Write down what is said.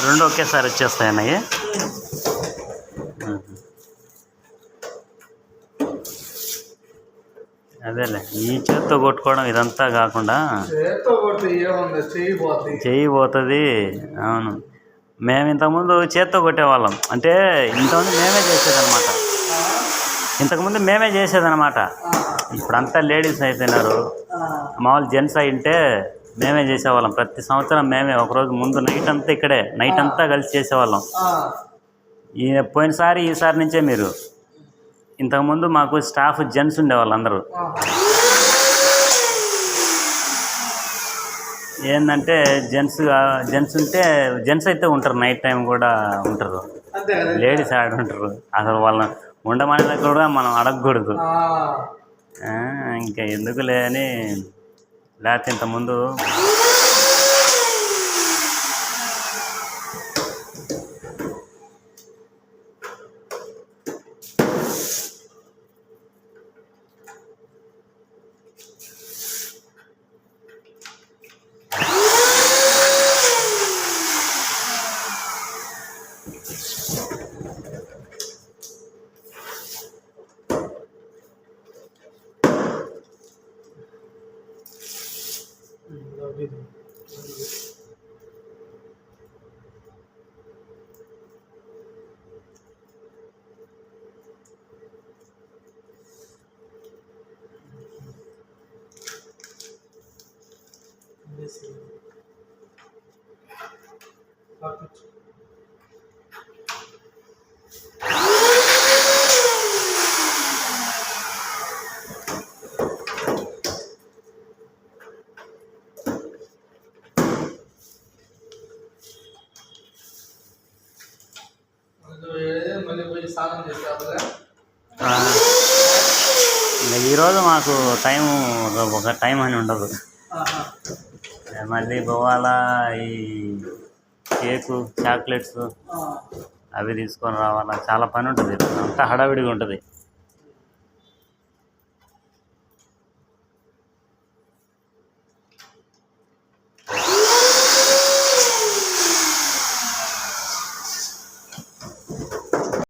రెండు ఒకేసారి వచ్చేస్తాయి అన్నయ్య. అదేలే, ఈ చేత్తో కొట్టుకోవడం ఇదంతా కాకుండా చెయ్యి పోతుంది. అవును, మేము ఇంతకుముందు చేత్తో కొట్టేవాళ్ళం. అంటే ఇంతకుముందు మేమే చేసేదన్నమాట. ఇప్పుడంతా లేడీస్ అయిపోయినారు. మామూలు జెంట్స్ అయింటే మేమే చేసేవాళ్ళం. ప్రతి సంవత్సరం మేమే ఒకరోజు ముందు నైట్ అంతా కలిసి చేసేవాళ్ళం. పోయినసారి ఈసారి నుంచే మీరు. ఇంతకుముందు మాకు స్టాఫ్ జెంట్స్ ఉండేవాళ్ళు అందరూ. ఏంటంటే జెంట్స్ అయితే ఉంటారు, నైట్ టైం కూడా ఉంటారు. లేడీస్ ఉంటారు. అసలు వాళ్ళని ఉండమనే దగ్గర కూడా మనం అడగకూడదు. ఇంకా ఎందుకులే అని. లేకపోతే ఇంతకుముందు ఈరోజు మాకు ఒక టైం అని ఉండదు. మళ్ళీ పోవాలా, ఈ కేకు చాక్లెట్స్ అవి తీసుకొని రావాలా, చాలా పని ఉంటుంది. అంతా హడావిడిగా ఉంటుంది.